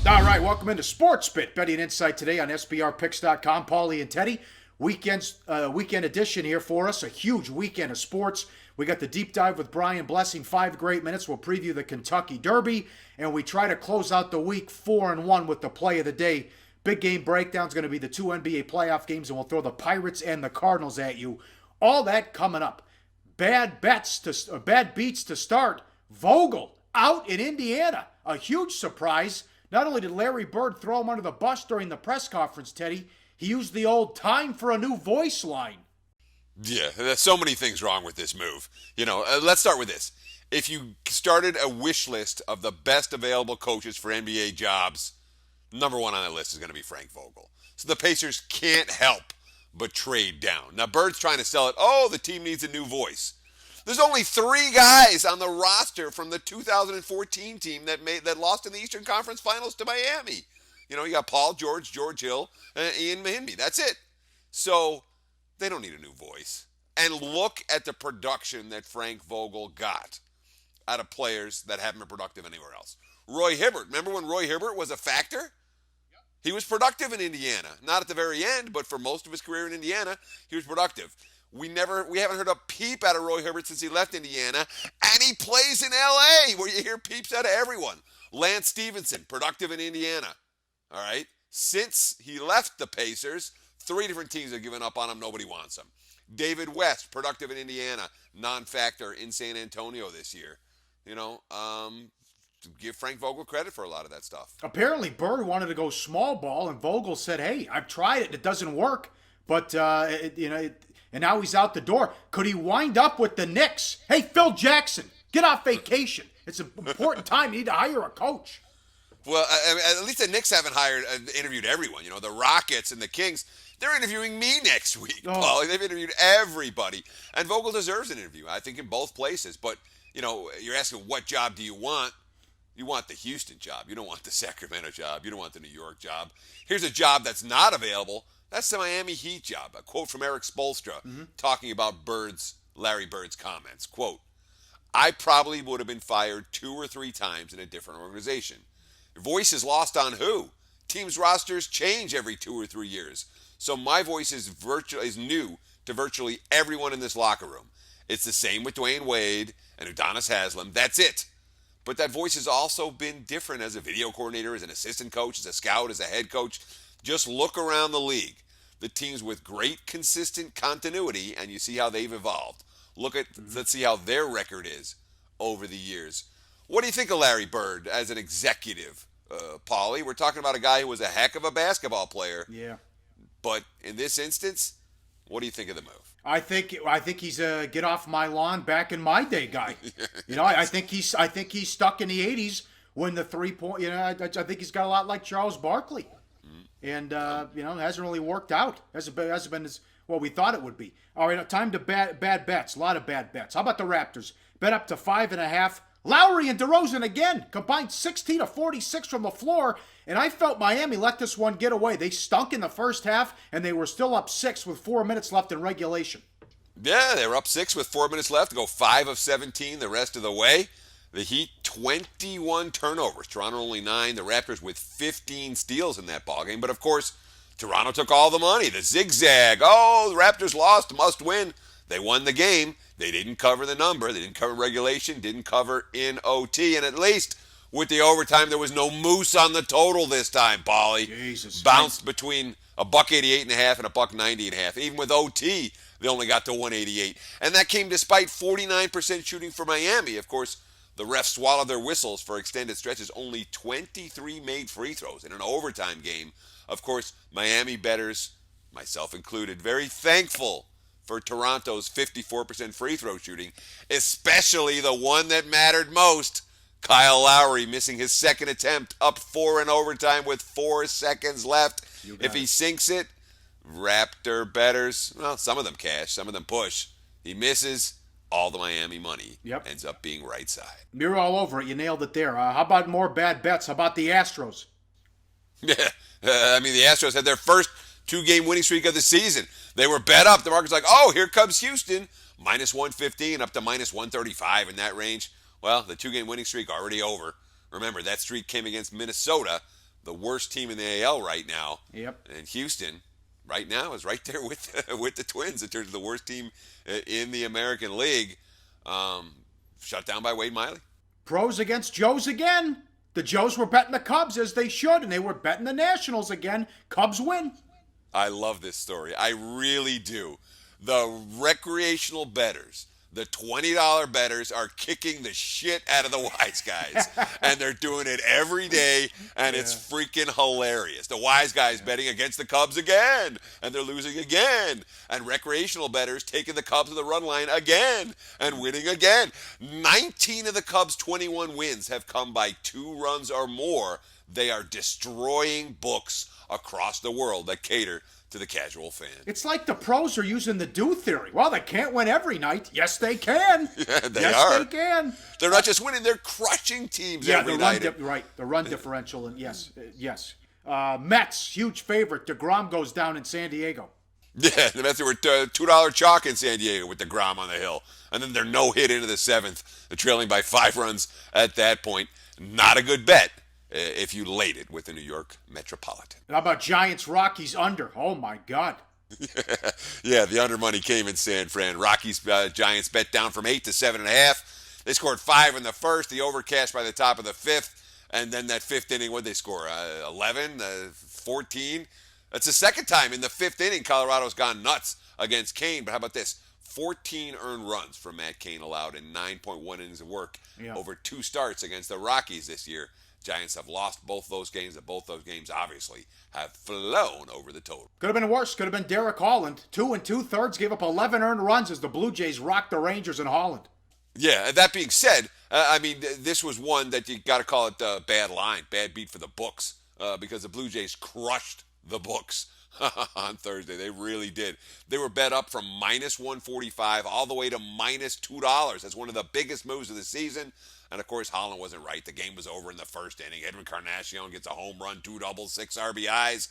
All right, welcome into Sports Bit, betting insight today on SBRpicks.com. Pauly and Teddy, weekend edition here for us. A huge weekend of sports. We got the deep dive with Brian Blessing, 5 great minutes. We'll preview the Kentucky Derby, and we try to close out the week 4-1 with the play of the day. Big game breakdown is going to be the 2 NBA playoff games, and we'll throw the Pirates and the Cardinals at you. All that coming up. Bad beats to start. Vogel out in Indiana. A huge surprise. Not only did Larry Bird throw him under the bus during the press conference, Teddy, he used the old time for a new voice line. Yeah, there's so many things wrong with this move. Let's start with this. If you started a wish list of the best available coaches for NBA jobs, number one on that list is going to be Frank Vogel. So the Pacers can't help but trade down. Now, Bird's trying to sell it. Oh, the team needs a new voice. There's only 3 guys on the roster from the 2014 team that lost in the Eastern Conference Finals to Miami. You got Paul George, George Hill, and Ian Mahinmi. That's it. So they don't need a new voice. And look at the production that Frank Vogel got out of players that haven't been productive anywhere else. Roy Hibbert. Remember when Roy Hibbert was a factor? He was productive in Indiana. Not at the very end, but for most of his career in Indiana, he was productive. We haven't heard a peep out of Roy Hibbert since he left Indiana, and he plays in L.A., where you hear peeps out of everyone. Lance Stevenson, productive in Indiana. All right? Since he left the Pacers, 3 different teams have given up on him. Nobody wants him. David West, productive in Indiana, non-factor in San Antonio this year. Give Frank Vogel credit for a lot of that stuff. Apparently, Bird wanted to go small ball, and Vogel said, hey, I've tried it. It doesn't work. But, and now he's out the door. Could he wind up with the Knicks? Hey, Phil Jackson, get off vacation. It's an important time. You need to hire a coach. Well, at least the Knicks haven't interviewed everyone. The Rockets and the Kings, they're interviewing me next week, Paul. They've interviewed everybody. And Vogel deserves an interview, I think, in both places. But, you're asking what job do you want? You want the Houston job. You don't want the Sacramento job. You don't want the New York job. Here's a job that's not available. That's the Miami Heat job. A quote from Eric Spoelstra talking about Larry Bird's comments. Quote, I probably would have been fired 2 or 3 times in a different organization. Your voice is lost on who? Teams' rosters change every 2 or 3 years. So my voice is new to virtually everyone in this locker room. It's the same with Dwayne Wade and Udonis Haslem. That's it. But that voice has also been different as a video coordinator, as an assistant coach, as a scout, as a head coach. Just look around the league. The teams with great consistent continuity, and you see how they've evolved. Let's see how their record is over the years. What do you think of Larry Bird as an executive, Pauly? We're talking about a guy who was a heck of a basketball player. Yeah. But in this instance, what do you think of the move? I think he's a get off my lawn back in my day guy. I think he's stuck in the 80s when the 3-point. I think he's got a lot like Charles Barkley. And, it hasn't really worked out. Hasn't been as what we thought it would be. All right, time to bad bets. A lot of bad bets. How about the Raptors? Bet up to 5.5. Lowry and DeRozan again. Combined 16 of 46 from the floor. And I felt Miami let this one get away. They stunk in the first half, and they were still up 6 with 4 minutes left in regulation. Yeah, they were up 6 with 4 minutes left to go 5 of 17 the rest of the way. The Heat, 21 turnovers. Toronto only 9. The Raptors with 15 steals in that ballgame. But, of course, Toronto took all the money. The zigzag. Oh, the Raptors lost. Must win. They won the game. They didn't cover the number. They didn't cover regulation. Didn't cover in OT. And at least with the overtime, there was no moose on the total this time, Pauly. Jesus. Bounced between $188.5 and $190.5. Even with OT, they only got to 188. And that came despite 49% shooting for Miami. Of course, the refs swallowed their whistles for extended stretches. Only 23 made free throws in an overtime game. Of course, Miami bettors, myself included, very thankful for Toronto's 54% free throw shooting, especially the one that mattered most. Kyle Lowry missing his second attempt, up 4 in overtime with 4 seconds left. If he sinks it, Raptor bettors, well, some of them cash, some of them push. He misses, all the Miami money ends up being right side. You're all over it. You nailed it there. How about more bad bets? How about the Astros? Yeah, the Astros had their first 2-game winning streak of the season. They were bet up. The market's like, oh, here comes Houston. Minus 115 up to minus 135 in that range. Well, the 2-game winning streak already over. Remember, that streak came against Minnesota, the worst team in the AL right now. Yep. And Houston, right now, is right there with the Twins in terms of the worst team in the American League. Shut down by Wade Miley. Pros against Joes again. The Joes were betting the Cubs as they should, and they were betting the Nationals again. Cubs win. I love this story. I really do. The recreational bettors, the $20 bettors, are kicking the shit out of the wise guys. And they're doing it every day, and it's freaking hilarious. The wise guys betting against the Cubs again, and they're losing again. And recreational bettors taking the Cubs to the run line again and winning again. 19 of the Cubs' 21 wins have come by 2 runs or more. They are destroying books across the world that cater to the casual fan. It's like the pros are using the do theory. Well, they can't win every night. Yes, they can. Yeah, they yes, are. they can. They're not just winning; they're crushing teams every night. Right, the run differential, and yes. Mets, huge favorite. DeGrom goes down in San Diego. Yeah, the Mets were $2 chalk in San Diego with DeGrom on the hill, and then they're no hit into the 7th. They're trailing by 5 runs at that point. Not a good bet if you laid it with the New York Metropolitan. How about Giants Rockies under? Oh my God. Yeah, the under money came in San Fran. Rockies Giants bet down from 8 to 7.5. They scored 5 in the first. The over cashed by the top of the 5th, and then that 5th inning, what did they score? 11, 14. That's the second time in the 5th inning Colorado's gone nuts against Kane. But how about this? 14 earned runs for Matt Cain allowed in 9.1 innings of work over 2 starts against the Rockies this year. Giants have lost both those games, and both those games obviously have flown over the total. Could have been worse. Could have been Derek Holland. 2 2/3 gave up 11 earned runs as the Blue Jays rocked the Rangers in Holland. Yeah, that being said, this was one that you got to call it a bad line, bad beat for the books, because the Blue Jays crushed the books on Thursday. They really did. They were bet up from -145 all the way to -$2. That's one of the biggest moves of the season. And, of course, Holland wasn't right. The game was over in the first inning. Edwin Encarnacion gets a home run, 2 doubles, 6 RBIs.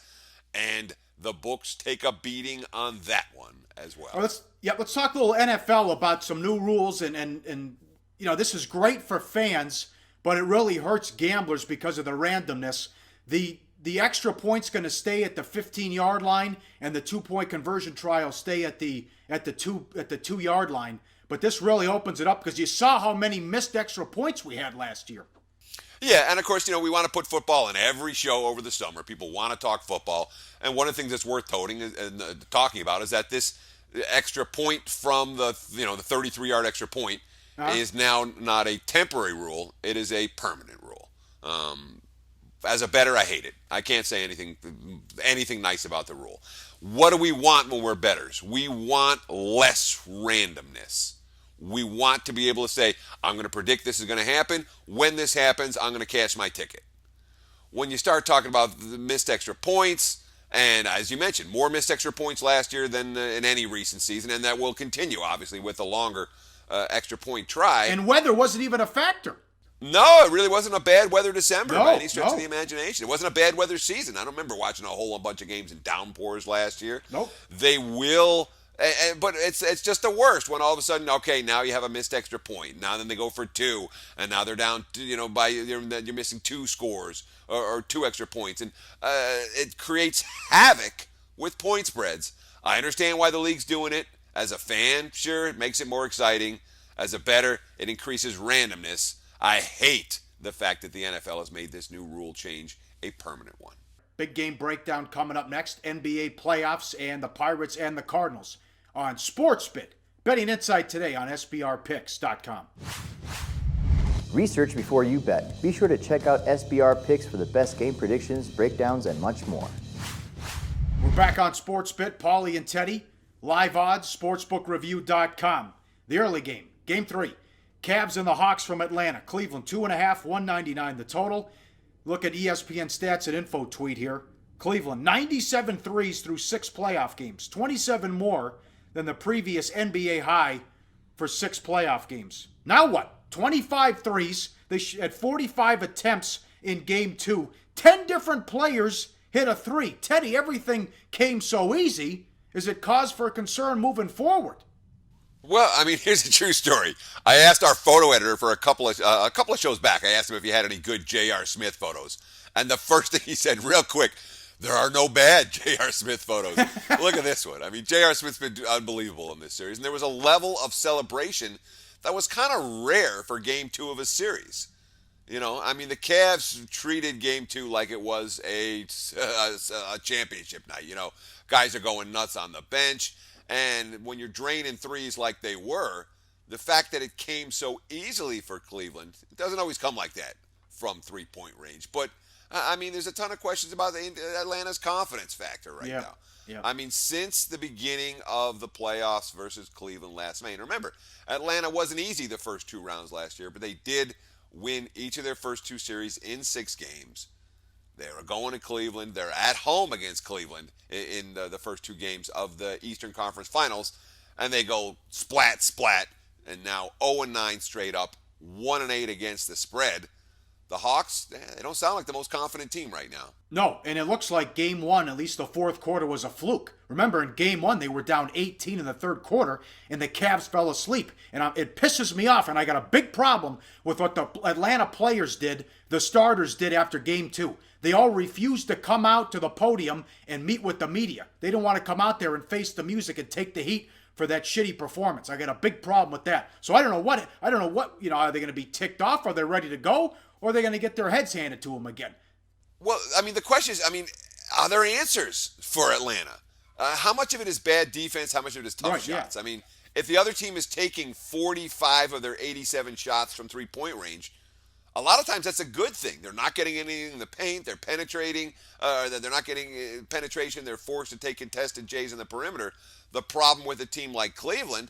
And the books take a beating on that one as well. Let's talk a little NFL about some new rules. And this is great for fans, but it really hurts gamblers because of the randomness. The extra point's going to stay at the 15-yard line, and the 2-point conversion trial stay at the 2-yard line. But this really opens it up because you saw how many missed extra points we had last year. Yeah, and of course, we want to put football in every show over the summer. People want to talk football. And one of the things that's worth talking about is that this extra point from the 33-yard extra point is now not a temporary rule. It is a permanent rule. As a bettor, I hate it. I can't say anything nice about the rule. What do we want when we're bettors? We want less randomness. We want to be able to say, I'm going to predict this is going to happen. When this happens, I'm going to cash my ticket. When you start talking about the missed extra points, and as you mentioned, more missed extra points last year than in any recent season, and that will continue, obviously, with the longer extra point try. And weather wasn't even a factor. No, it really wasn't a bad weather December by any stretch of the No. imagination. It wasn't a bad weather season. I don't remember watching a whole bunch of games in downpours last year. Nope. They will, but it's just the worst when all of a sudden, okay, now you have a missed extra point. Now then they go for 2, and now they're down, you're missing 2 scores or 2 extra points, and it creates havoc with point spreads. I understand why the league's doing it. As a fan, sure, it makes it more exciting. As a bettor, it increases randomness. I hate the fact that the NFL has made this new rule change a permanent one. Big game breakdown coming up next. NBA playoffs and the Pirates and the Cardinals on SportsBit. Betting Insight today on SBRPicks.com. Research before you bet. Be sure to check out SBR Picks for the best game predictions, breakdowns, and much more. We're back on SportsBit. Pauly and Teddy. Live odds, sportsbookreview.com. The early game. Game 3. Cavs and the Hawks from Atlanta. Cleveland, 2.5, 199 the total. Look at ESPN stats and info tweet here. Cleveland, 97 threes through 6 playoff games. 27 more than the previous NBA high for 6 playoff games. Now what? 25 threes. They had 45 attempts in game 2. 10 different players hit a 3. Teddy, everything came so easy. Is it cause for concern moving forward? Well, I mean, here's a true story. I asked our photo editor for a couple of shows back. I asked him if he had any good J.R. Smith photos, and the first thing he said, real quick, there are no bad J.R. Smith photos. Look at this one. I mean, J.R. Smith's been unbelievable in this series, and there was a level of celebration that was kind of rare for Game 2 of a series. You know, I mean, the Cavs treated Game 2 like it was a championship night. You know, guys are going nuts on the bench. And when you're draining threes like they were, the fact that it came so easily for Cleveland, it doesn't always come like that from three-point range. But, I mean, there's a ton of questions about Atlanta's confidence factor right now. Yeah. I mean, since the beginning of the playoffs versus Cleveland last May, and remember, Atlanta wasn't easy the first two rounds last year, but they did win each of their first two series in 6 games. They are going to Cleveland. They're at home against Cleveland in the first 2 games of the Eastern Conference Finals, and they go splat, splat, and now 0-9 straight up, 1-8 against the spread. The Hawks, they don't sound like the most confident team right now. No, and it looks like Game 1, at least the fourth quarter, was a fluke. Remember, in Game 1, they were down 18 in the third quarter, and the Cavs fell asleep. And it pisses me off, and I got a big problem with what the Atlanta players did, the starters did after Game 2. They all refused to come out to the podium and meet with the media. They didn't want to come out there and face the music and take the heat for that shitty performance. I got a big problem with that. So I don't know what, are they going to be ticked off? Are they ready to go? Or are they going to get their heads handed to them again? Well, I mean, the question is, are there answers for Atlanta? How much of it is bad defense? How much of it is tough shots? Yeah. I mean, if the other team is taking 45 of their 87 shots from three-point range, a lot of times that's a good thing. They're not getting anything in the paint. They're penetrating. They're not getting penetration. They're forced to take contested J's in the perimeter. The problem with a team like Cleveland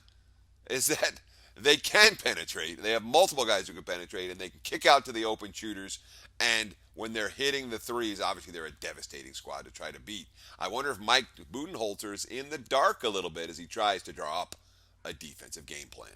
is that they can penetrate. They have multiple guys who can penetrate, and they can kick out to the open shooters. And when they're hitting the threes, obviously they're a devastating squad to try to beat. I wonder if Mike Budenholzer's in the dark a little bit as he tries to draw up a defensive game plan.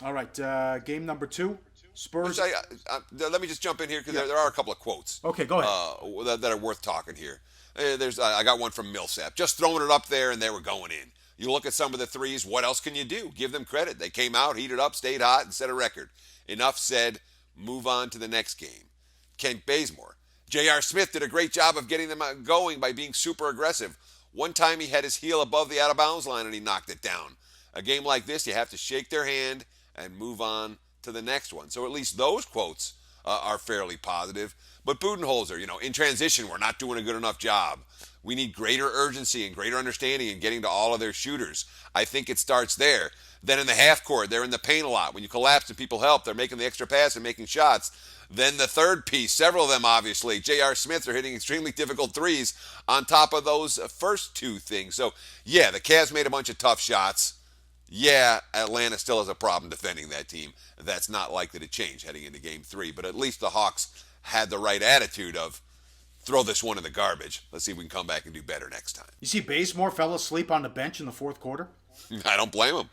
All right, game number 2, Spurs. Let me just jump in here because there are a couple of quotes. Okay, go ahead. That are worth talking here. I got one from Millsap. Just throwing it up there, and they were going in. You look at some of the threes, what else can you do? Give them credit. They came out, heated up, stayed hot, and set a record. Enough said. Move on to the next game. Kent Bazemore. J.R. Smith did a great job of getting them going by being super aggressive. One time he had his heel above the out-of-bounds line and he knocked it down. A game like this, you have to shake their hand and move on to the next one. So at least those quotes are fairly positive. But Budenholzer, in transition, we're not doing a good enough job. We need greater urgency and greater understanding in getting to all of their shooters. I think it starts there. Then in the half court, they're in the paint a lot. When you collapse and people help, they're making the extra pass and making shots. Then the third piece, several of them obviously, J.R. Smith are hitting extremely difficult threes on top of those first 2 things. So, yeah, the Cavs made a bunch of tough shots. Yeah, Atlanta still has a problem defending that team. That's not likely to change heading into Game 3. But at least the Hawks had the right attitude of, throw this one in the garbage. Let's see if we can come back and do better next time. You see Bazemore fell asleep on the bench in the fourth quarter? I don't blame him.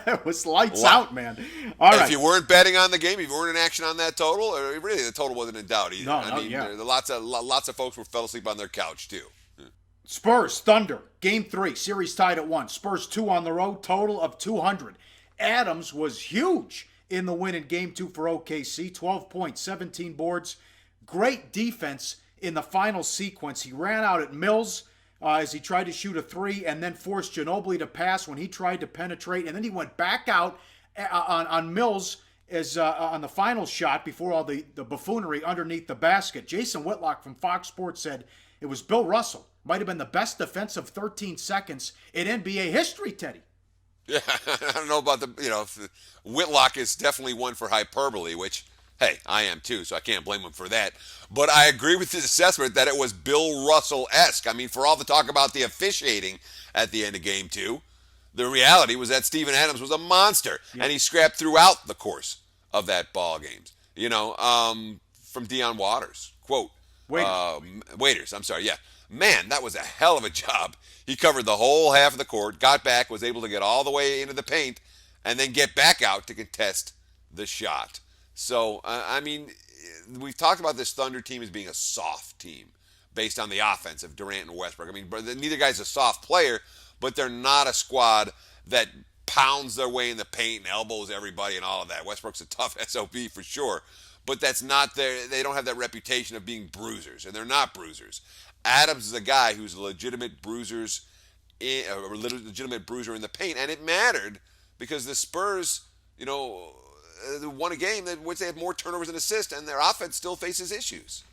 It was lights out, man. All right. If you weren't betting on the game, if you weren't in action on that total, or really the total wasn't in doubt either. There lots of folks who fell asleep on their couch too. Spurs, Thunder, Game 3, series tied at 1. Spurs 2 on the road, total of 200. Adams was huge in the win in Game 2 for OKC, 12 points, 17 boards. Great defense in the final sequence. He ran out at Mills as he tried to shoot a 3 and then forced Ginobili to pass when he tried to penetrate. And then he went back out on Mills as on the final shot before all the buffoonery underneath the basket. Jason Whitlock from Fox Sports said it was Bill Russell. Might have been the best defensive 13 seconds in NBA history, Teddy. Yeah, I don't know about Whitlock is definitely one for hyperbole, which, hey, I am too, so I can't blame him for that. But I agree with his assessment that it was Bill Russell-esque. I mean, for all the talk about the officiating at the end of Game 2, the reality was that Steven Adams was a monster, and he scrapped throughout the course of that ball game. From Deion Waters, quote, Waiters, I'm sorry, yeah. Man, that was a hell of a job. He covered the whole half of the court, got back, was able to get all the way into the paint, and then get back out to contest the shot. So, we've talked about this Thunder team as being a soft team based on the offense of Durant and Westbrook. Neither guy's a soft player, but they're not a squad that pounds their way in the paint and elbows everybody and all of that. Westbrook's a tough SOB for sure, but that's not they don't have that reputation of being bruisers, and they're not bruisers. Adams is a guy who's a legitimate bruiser in the paint, and it mattered because the Spurs, won a game in which they had more turnovers and assists, and their offense still faces issues.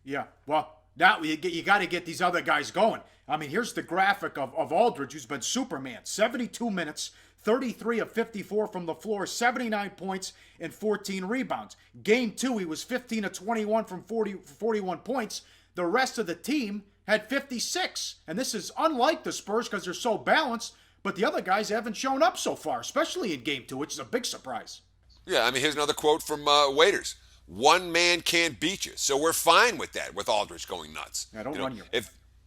Yeah, well, now you got to get these other guys going. I mean, here's the graphic of Aldridge, who's been Superman. 72 minutes, 33 of 54 from the floor, 79 points, and 14 rebounds. Game 2, he was 15 of 21 from 41 points. The rest of the team had 56. And this is unlike the Spurs because they're so balanced, but the other guys haven't shown up so far, especially in Game 2, which is a big surprise. Yeah, I mean, here's another quote from Waiters. One man can't beat you. So we're fine with that, with Aldridge going nuts. Yeah, don't run you.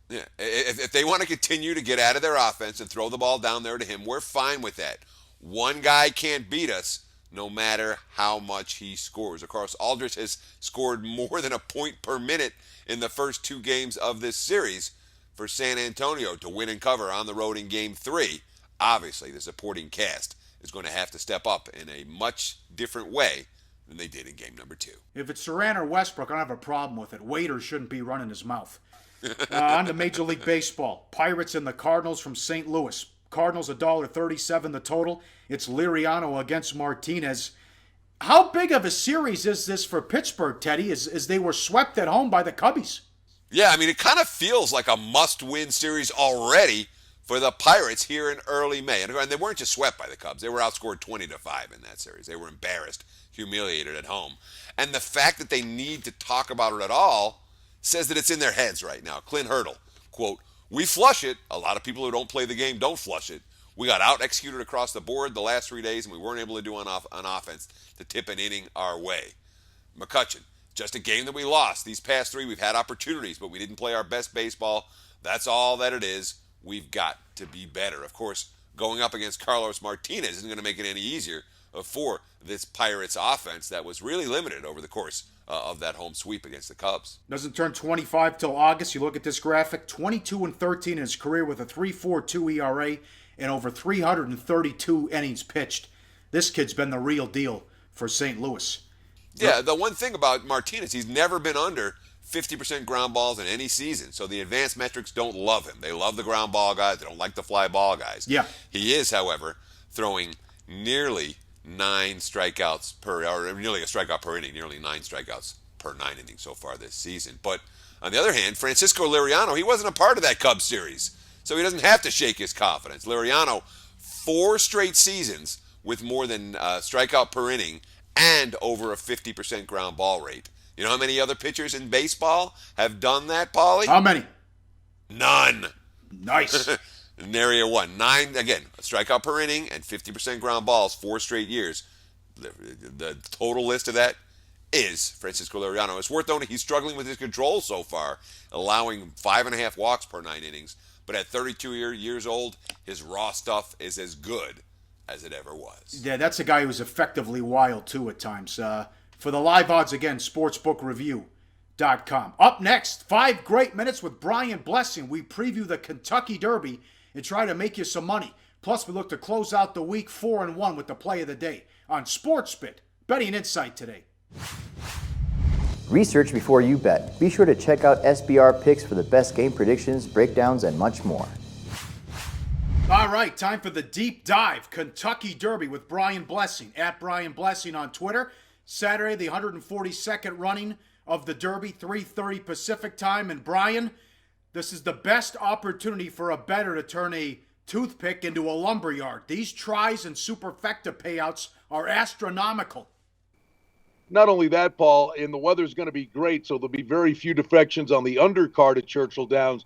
If they want to continue to get out of their offense and throw the ball down there to him, we're fine with that. One guy can't beat us no matter how much he scores. Of course, Aldridge has scored more than a point per minute in the first 2 games of this series for San Antonio to win and cover on the road in Game 3. Obviously, the supporting cast is going to have to step up in a much different way than they did in game number 2. If it's Saran or Westbrook, I don't have a problem with it. Waiters shouldn't be running his mouth. On to Major League Baseball. Pirates and the Cardinals from St. Louis. Cardinals $1.37 the total. It's Liriano against Martinez. How big of a series is this for Pittsburgh, Teddy, as they were swept at home by the Cubbies? Yeah, I mean, it kind of feels like a must-win series already for the Pirates here in early May. And they weren't just swept by the Cubs. They were outscored 20-5 in that series. They were embarrassed, humiliated at home. And the fact that they need to talk about it at all says that it's in their heads right now. Clint Hurdle, quote, "We flush it. A lot of people who don't play the game don't flush it. We got out-executed across the board the last 3 days, and we weren't able to do on offense to tip an inning our way." McCutchen, "Just a game that we lost. These past 3, we've had opportunities, but we didn't play our best baseball. That's all that it is. We've got to be better." Of course, going up against Carlos Martinez isn't going to make it any easier for this Pirates offense that was really limited over the course of that home sweep against the Cubs. Doesn't turn 25 till August. You look at this graphic, 22-13 in his career with a 3.42 ERA and over 332 innings pitched. This kid's been the real deal for St. Louis. Yeah, the one thing about Martinez, he's never been under 50% ground balls in any season. So the advanced metrics don't love him. They love the ground ball guys. They don't like the fly ball guys. Yeah. He is, however, throwing nearly 9 strikeouts or nearly a strikeout per inning, nearly 9 strikeouts per 9 innings so far this season. But on the other hand, Francisco Liriano, he wasn't a part of that Cubs series. So he doesn't have to shake his confidence. Liriano, 4 straight seasons with more than strikeout per inning and over a 50% ground ball rate. You know how many other pitchers in baseball have done that, Pauly? How many? None. Nice. Nary a one. 9, again, a strikeout per inning and 50% ground balls, 4 straight years. The total list of that is Francisco Liriano. It's worth noting he's struggling with his control so far, allowing 5.5 walks per 9 innings. But at 32 years old, his raw stuff is as good as it ever was. Yeah, that's a guy who's effectively wild, too, at times. For the live odds, again, sportsbookreview.com. Up next, 5 great minutes with Brian Blessing. We preview the Kentucky Derby and try to make you some money. Plus, we look to close out the week 4-1 with the play of the day on SportsBit. Betting Insight today. Research before you bet. Be sure to check out SBR Picks for the best game predictions, breakdowns, and much more. All right, time for the deep dive. Kentucky Derby with Brian Blessing, at Brian Blessing on Twitter. Saturday, the 142nd running of the Derby, 3:30 Pacific time. And Brian, this is the best opportunity for a bettor to turn a toothpick into a lumberyard. These tries and superfecta payouts are astronomical. Not only that, Paul, and the weather's going to be great, so there'll be very few defections on the undercard at Churchill Downs.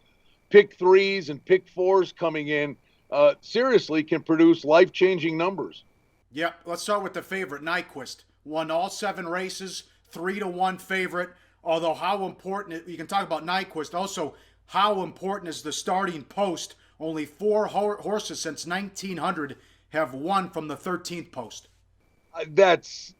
Pick 3s and pick 4s coming in seriously can produce life-changing numbers. Yep, let's start with the favorite, Nyquist. Won all 7 races, 3-1 favorite. Although how important, you can talk about Nyquist, also how important is the starting post? Only 4 horses since 1900 have won from the 13th post. That's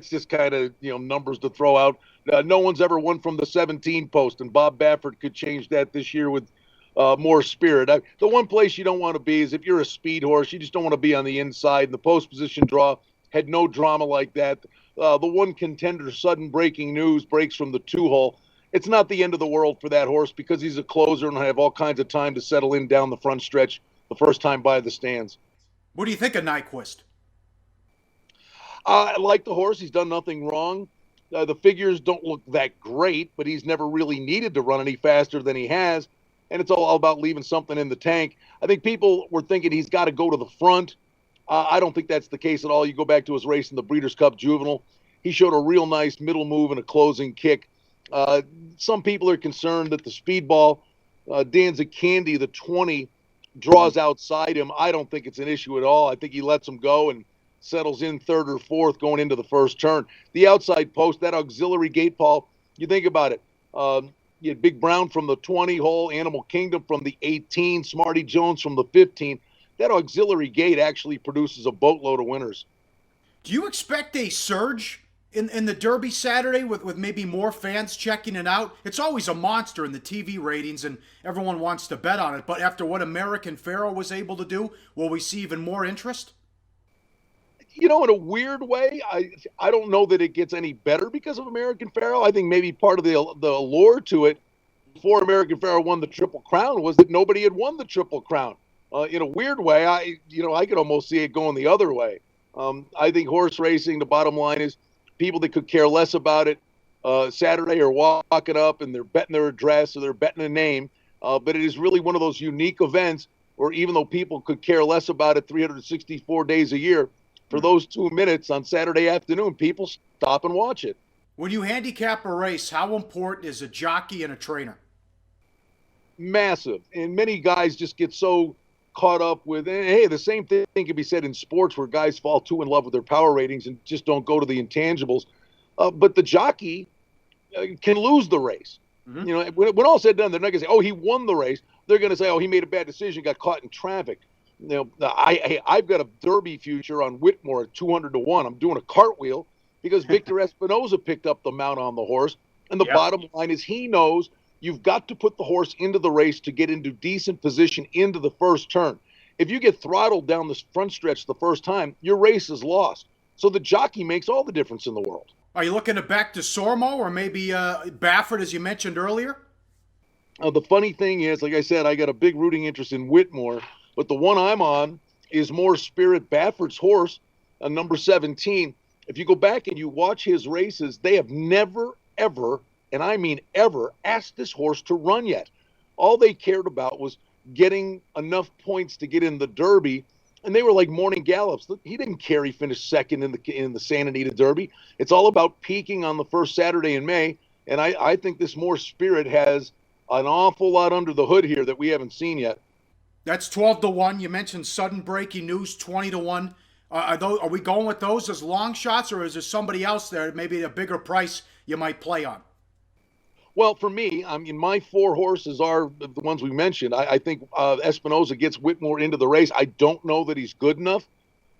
just kind of numbers to throw out. No one's ever won from the 17 post, and Bob Baffert could change that this year with more spirit. The one place you don't want to be is if you're a speed horse, you just don't want to be on the inside. And the post position draw had no drama like that. The one contender, sudden breaking news, breaks from the 2-hole. It's not the end of the world for that horse because he's a closer and have all kinds of time to settle in down the front stretch the first time by the stands. What do you think of Nyquist? I like the horse. He's done nothing wrong. The figures don't look that great, but he's never really needed to run any faster than he has. And it's all about leaving something in the tank. I think people were thinking he's got to go to the front. I don't think that's the case at all. You go back to his race in the Breeders' Cup Juvenile. He showed a real nice middle move and a closing kick. Some people are concerned that the speedball, Danza Candy, the 20, draws outside him. I don't think it's an issue at all. I think he lets him go and settles in third or fourth going into the first turn. The outside post, that auxiliary gate, Paul, you think about it. You had Big Brown from the 20 hole, Animal Kingdom from the 18, Smarty Jones from the 15. That auxiliary gate actually produces a boatload of winners. Do you expect a surge in the Derby Saturday with maybe more fans checking it out? It's always a monster in the TV ratings and everyone wants to bet on it. But after what American Pharoah was able to do, will we see even more interest? You know, in a weird way, I don't know that it gets any better because of American Pharoah. I think maybe part of the allure to it before American Pharoah won the Triple Crown was that nobody had won the Triple Crown. In a weird way, I could almost see it going the other way. I think horse racing, the bottom line is people that could care less about it Saturday are walking up and they're betting their address or they're betting a name. But it is really one of those unique events where even though people could care less about it 364 days a year, for those 2 minutes on Saturday afternoon, people stop and watch it. When you handicap a race, how important is a jockey and a trainer? Massive. And many guys just get so caught up with, hey, the same thing can be said in sports where guys fall too in love with their power ratings and just don't go to the intangibles. But the jockey can lose the race. Mm-hmm. You know, when all said and done, they're not going to say, oh, he won the race. They're going to say, oh, he made a bad decision, got caught in traffic. You know, I've got a Derby future on Whitmore at 200-1. I'm doing a cartwheel because Victor Espinoza picked up the mount on the horse. And the bottom line is he knows you've got to put the horse into the race to get into decent position into the first turn. If you get throttled down the front stretch the first time, your race is lost. So the jockey makes all the difference in the world. Are you looking to back to Sormo or maybe Baffert, as you mentioned earlier? The funny thing is, like I said, I got a big rooting interest in Whitmore. But the one I'm on is more Spirit Baffert's horse, number 17. If you go back and you watch his races, they have never, ever, and I mean ever, asked this horse to run yet. All they cared about was getting enough points to get in the Derby, and they were like morning gallops. He didn't care he finished second in the Santa Anita Derby. It's all about peaking on the first Saturday in May, and I think this more Spirit has an awful lot under the hood here that we haven't seen yet. That's 12-1. You mentioned sudden breaking news, 20-1. Are we going with those as long shots, or is there somebody else there, maybe a bigger price you might play on? Well, for me, I mean, my 4 horses are the ones we mentioned. I think Espinoza gets Whitmore into the race. I don't know that he's good enough,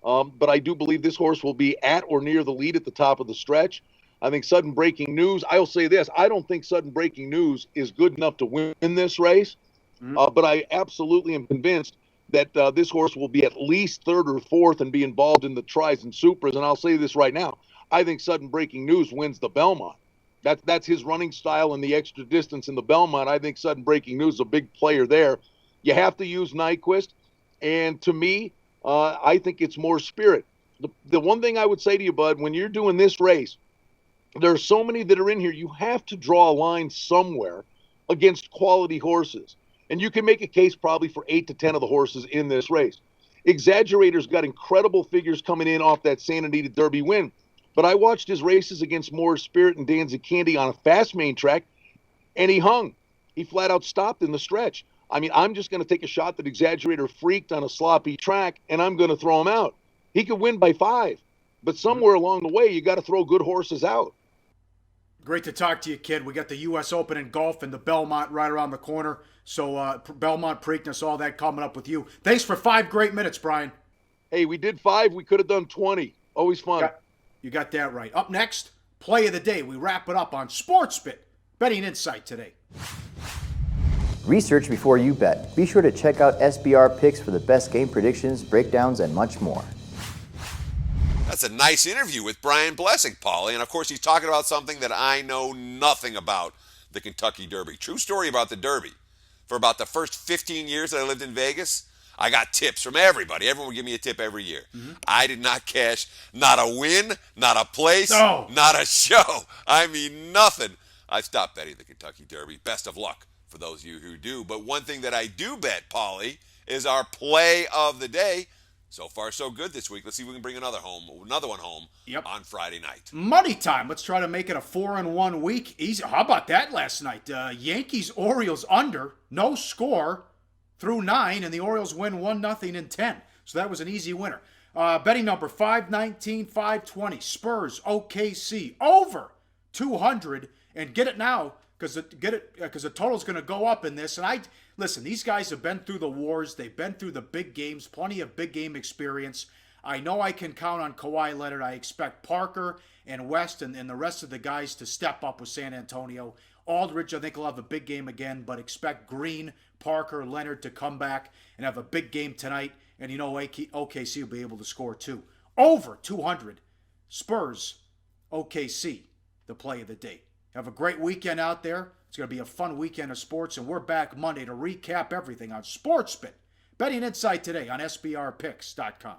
but I do believe this horse will be at or near the lead at the top of the stretch. I think sudden breaking news, I'll say this, I don't think sudden breaking news is good enough to win this race. But I absolutely am convinced that this horse will be at least third or fourth and be involved in the tries and supers. And I'll say this right now. I think sudden breaking news wins the Belmont. That's his running style and the extra distance in the Belmont. I think sudden breaking news is a big player there. You have to use Nyquist. And to me, I think it's more Spirit. The one thing I would say to you, Bud, when you're doing this race, there are so many that are in here. You have to draw a line somewhere against quality horses. And you can make a case probably for 8 to 10 of the horses in this race. Exaggerator's got incredible figures coming in off that Santa Anita Derby win. But I watched his races against Moore's Spirit and Danza Candy on a fast main track, and he hung. He flat out stopped in the stretch. I mean, I'm just going to take a shot that Exaggerator freaked on a sloppy track, and I'm going to throw him out. He could win by 5. But somewhere along the way, you got to throw good horses out. Great to talk to you, kid. We got the U.S. Open in golf and the Belmont right around the corner. So Belmont, Preakness, all that coming up with you. Thanks for 5 great minutes, Brian. Hey, we did 5. We could have done 20. Always fun. You got that right. Up next, play of the day. We wrap it up on SportsBit Betting Insight today. Research before you bet. Be sure to check out SBR Picks for the best game predictions, breakdowns, and much more. That's a nice interview with Brian Blessing, Pauly. And of course, he's talking about something that I know nothing about, the Kentucky Derby. True story about the Derby. For about the first 15 years that I lived in Vegas, I got tips from everybody. Everyone would give me a tip every year. I did not cash not a win, not a place, not a show. I mean, nothing. I stopped betting the Kentucky Derby. Best of luck for those of you who do. But one thing that I do bet, Pauly, is our play of the day. So far, so good this week. Let's see if we can bring another one home on Friday night. Money time. Let's try to make it a 4-1 week. Easy. How about that last night? Yankees-Orioles under, no score through 9, and the Orioles win 1-0 in 10. So that was an easy winner. Betting number 519, 520. Spurs, OKC, over 200. And get it now, because the total's going to go up in this. And listen, these guys have been through the wars. They've been through the big games, plenty of big game experience. I know I can count on Kawhi Leonard. I expect Parker and West and the rest of the guys to step up with San Antonio. Aldridge, I think, will have a big game again, but expect Green, Parker, Leonard to come back and have a big game tonight. And you know OKC will be able to score too. Over 200. Spurs, OKC, the play of the day. Have a great weekend out there. It's going to be a fun weekend of sports, and we're back Monday to recap everything on SportsBet. Betting Insight today on SBRPicks.com.